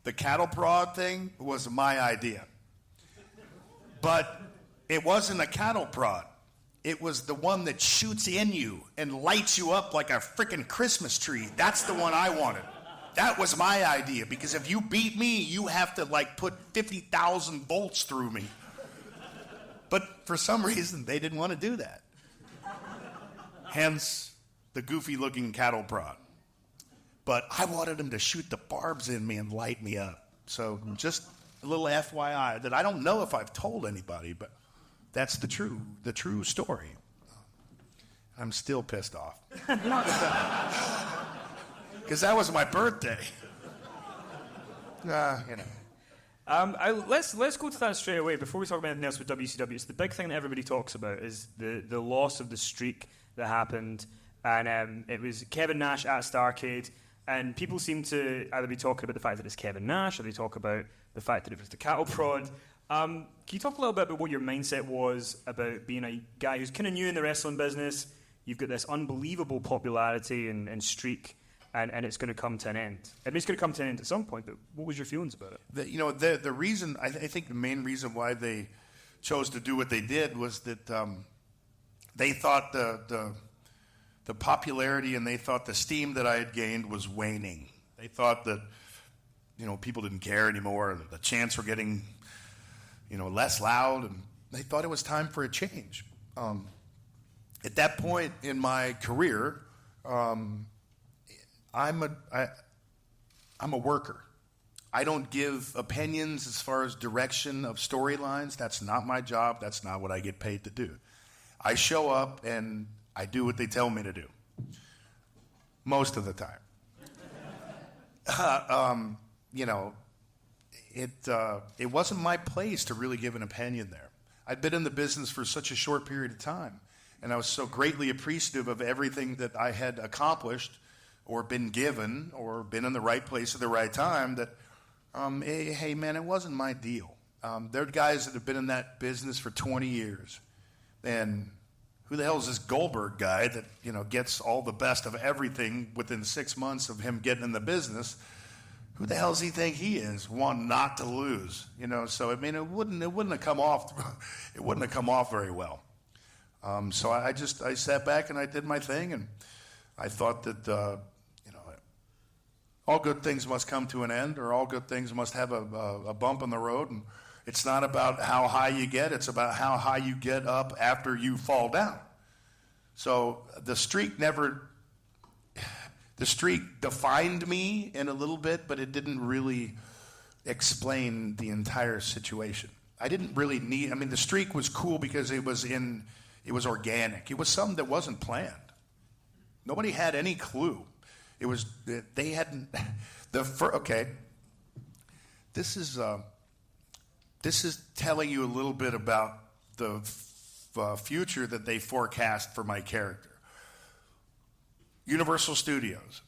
The cattle prod thing was my idea. But it wasn't a cattle prod. It was the one that shoots in you and lights you up like a freaking Christmas tree. That's the one I wanted. That was my idea, because if you beat me, you have to like put 50,000 volts through me. But for some reason, they didn't want to do that. Hence, the goofy-looking cattle prod. But I wanted him to shoot the barbs in me and light me up. So just a little FYI that I don't know if I've told anybody, but that's the true story. I'm still pissed off. Because that was my birthday. Let's go to that straight away before we talk about anything else with WCW. It's the big thing that everybody talks about is the loss of the streak that happened, and it was Kevin Nash at Starrcade, and people seem to either be talking about the fact that it's Kevin Nash, or they talk about the fact that it was the cattle prod. Can you talk a little bit about what your mindset was about being a guy who's kind of new in the wrestling business? You've got this unbelievable popularity and streak, and it's going to come to an end. I mean, it's going to come to an end at some point, but what was your feelings about it? The reason, I think the main reason why they chose to do what they did was that they thought the popularity and they thought the steam that I had gained was waning. They thought that, people didn't care anymore, the chants were getting, less loud, and they thought it was time for a change. At that point in my career, I'm a worker. I don't give opinions as far as direction of storylines. That's not my job. That's not what I get paid to do. I show up and I do what they tell me to do. Most of the time. It wasn't my place to really give an opinion there. I'd been in the business for such a short period of time, and I was so greatly appreciative of everything that I had accomplished or been given or been in the right place at the right time that, hey, man, it wasn't my deal. There are guys that have been in that business for 20 years, and who the hell is this Goldberg guy that, gets all the best of everything within 6 months of him getting in the business? Who the hell does he think he is, wanting not to lose? So I mean, it wouldn't have come off. It wouldn't have come off very well. So I sat back and I did my thing, and I thought that all good things must come to an end, or all good things must have a bump in the road. And it's not about how high you get; it's about how high you get up after you fall down. So the streak defined me in a little bit, but it didn't really explain the entire situation. I didn't really need. I mean, the streak was cool because it was organic. It was something that wasn't planned. Nobody had any clue. It was they hadn't okay. This is telling you a little bit about the future that they forecast for my character. Universal Studios.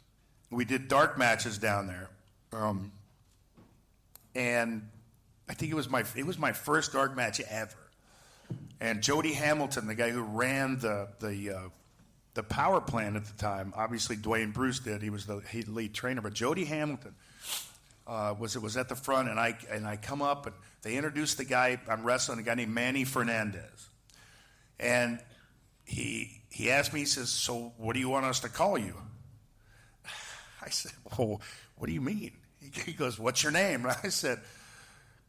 We did dark matches down there, and I think it was my first dark match ever. And Jody Hamilton, the guy who ran the power plant at the time, obviously Dwayne Bruce did. He was the lead trainer, but Jody Hamilton was at the front, and I come up and they introduced the guy I'm wrestling, a guy named Manny Fernandez, and he asked me, he says, "So what do you want us to call you?" I said, "Well, what do you mean?" He goes, "What's your name?" And I said,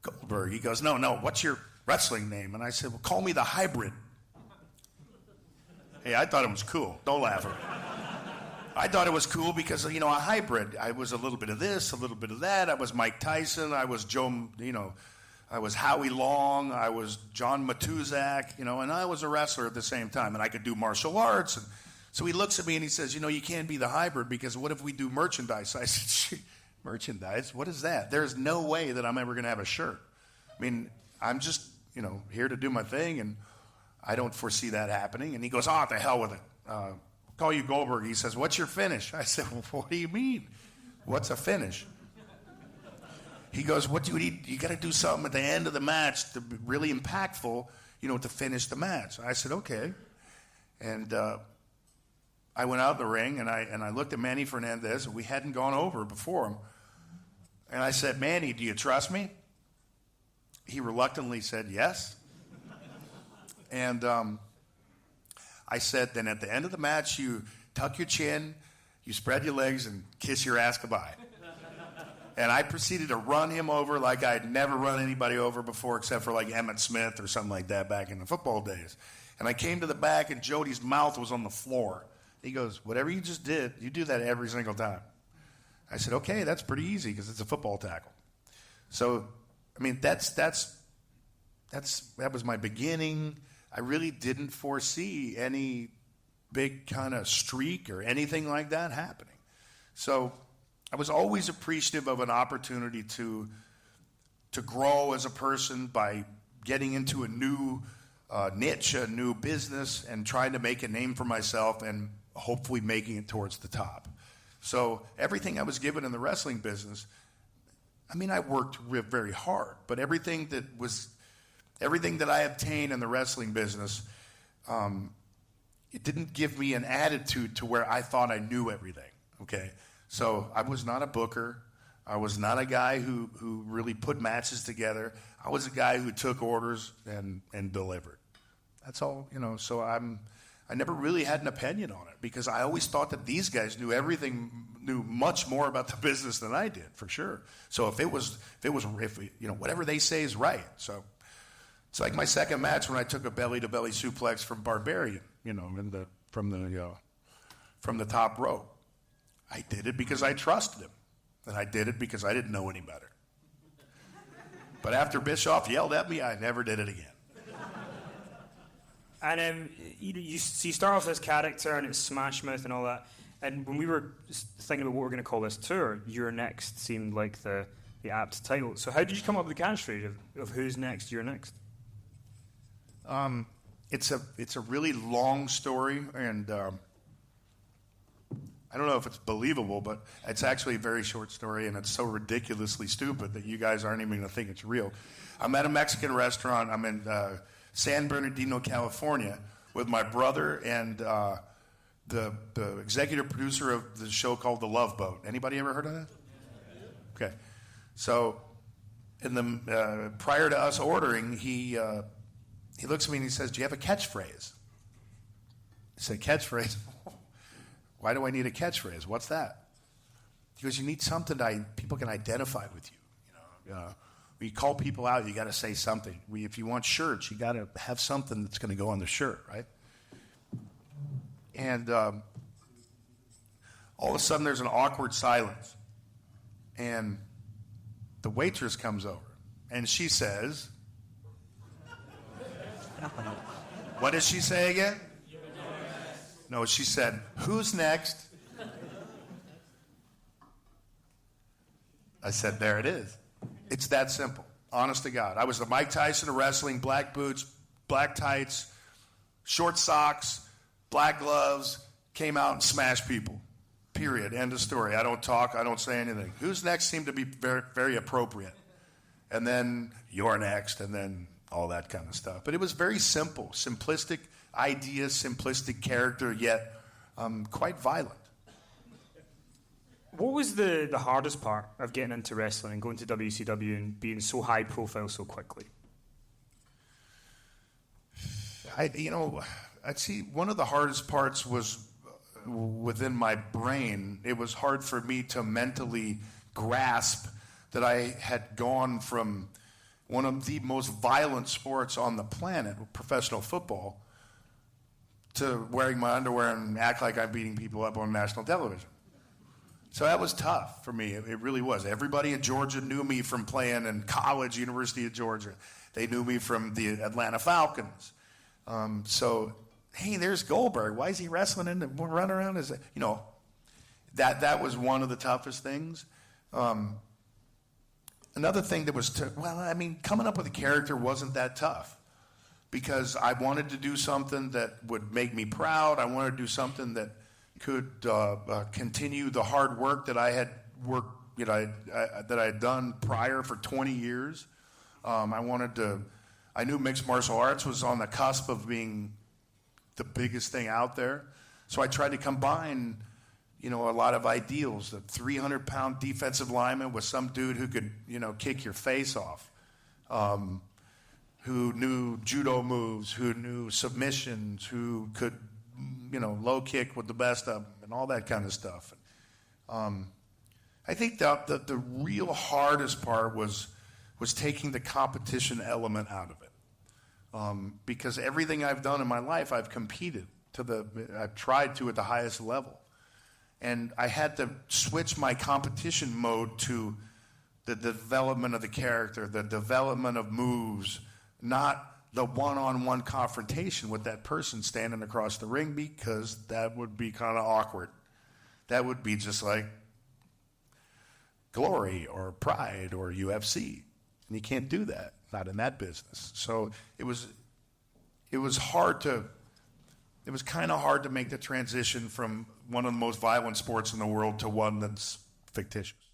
"Goldberg." He goes, No, what's your wrestling name?" And I said, "Well, call me the Hybrid." Hey, I thought it was cool. Don't laugh at me. I thought it was cool because, a hybrid. I was a little bit of this, a little bit of that. I was Mike Tyson. I was Joe, I was Howie Long. I was John Matuzak, and I was a wrestler at the same time. And I could do martial arts. And so he looks at me and he says, "You can't be the hybrid because what if we do merchandise?" I said, "Merchandise? What is that? There's no way that I'm ever going to have a shirt. I mean, I'm just, here to do my thing, and I don't foresee that happening." And he goes, "Oh, the hell with it. Call you Goldberg." He says, "What's your finish?" I said, "Well, what do you mean? What's a finish?" He goes, "What do you need? You got to do something at the end of the match to be really impactful, to finish the match." I said, "Okay." And I went out in the ring, and I looked at Manny Fernandez, and we hadn't gone over before him. And I said, Manny, do you trust me? He reluctantly said yes. And I said, then at the end of the match, you tuck your chin, you spread your legs, and kiss your ass goodbye. And I proceeded to run him over like I'd never run anybody over before, except for like Emmitt Smith or something like that back in the football days. And I came to the back, and Jody's mouth was on the floor. He goes, whatever you just did, you do that every single time. I said, okay, that's pretty easy because it's a football tackle. So, I mean, that was my beginning. I really didn't foresee any big kind of streak or anything like that happening. So I was always appreciative of an opportunity to grow as a person by getting into a new niche, a new business, and trying to make a name for myself and hopefully making it towards the top. So everything I was given in the wrestling business, I mean, I worked very hard, but everything that I obtained in the wrestling business, it didn't give me an attitude to where I thought I knew everything, okay? So I was not a booker. I was not a guy who really put matches together. I was a guy who took orders and delivered. That's all, so I never really had an opinion on it because I always thought that these guys knew much more about the business than I did, for sure. So if whatever they say is right. So it's like my second match when I took a belly-to-belly suplex from Barbarian, from the top rope. I did it because I trusted him, and I did it because I didn't know any better. But after Bischoff yelled at me, I never did it again. And you start off this character, and it's Smash Mouth and all that. And when we were thinking about what we're going to call this tour, You're Next seemed like the apt title. So how did you come up with the catchphrase of who's next, you're next? It's a really long story, and I don't know if it's believable, but it's actually a very short story, and it's so ridiculously stupid that you guys aren't even going to think it's real. I'm at a Mexican restaurant. I'm in San Bernardino, California, with my brother and the executive producer of the show called The Love Boat. Anybody ever heard of that? Okay. So prior to us ordering, he looks at me and he says, do you have a catchphrase? I said, catchphrase? Why do I need a catchphrase? What's that? He goes, you need something people can identify with you. When you call people out, you got to say something. If you want shirts, you got to have something that's going to go on the shirt, right? And all of a sudden, there's an awkward silence. And the waitress comes over, and she says, what does she say again? No, she said, who's next? I said, there it is. It's that simple. Honest to God. I was the Mike Tyson of wrestling, black boots, black tights, short socks, black gloves, came out and smashed people. Period. End of story. I don't talk. I don't say anything. Who's next seemed to be very, very appropriate. And then you're next, and then all that kind of stuff. But it was very simple, simplistic idea, simplistic character, yet quite violent. What was the hardest part of getting into wrestling and going to WCW and being so high profile so quickly? I'd see one of the hardest parts was within my brain. It was hard for me to mentally grasp that I had gone from one of the most violent sports on the planet, professional football, to wearing my underwear and act like I'm beating people up on national television. So that was tough for me. It really was. Everybody in Georgia knew me from playing in college, University of Georgia. They knew me from the Atlanta Falcons. So, hey, there's Goldberg. Why is he wrestling in the run around? That was one of the toughest things. Another thing that was coming up with a character wasn't that tough because I wanted to do something that would make me proud. I wanted to do something that could continue the hard work that I had that I had done prior for 20 years. I knew mixed martial arts was on the cusp of being the biggest thing out there. So I tried to combine, a lot of ideals. The 300-pound defensive lineman was some dude who could, kick your face off, who knew judo moves, who knew submissions, who could, low kick with the best of them, and all that kind of stuff. I think the real hardest part was taking the competition element out of it, because everything I've done in my life, I've competed I've tried to at the highest level. And I had to switch my competition mode to the development of the character, the development of moves, not the one-on-one confrontation with that person standing across the ring, because that would be kind of awkward. That would be just like Glory or Pride or UFC. And you can't do that, not in that business. So it was kind of hard to make the transition from one of the most violent sports in the world to one that's fictitious.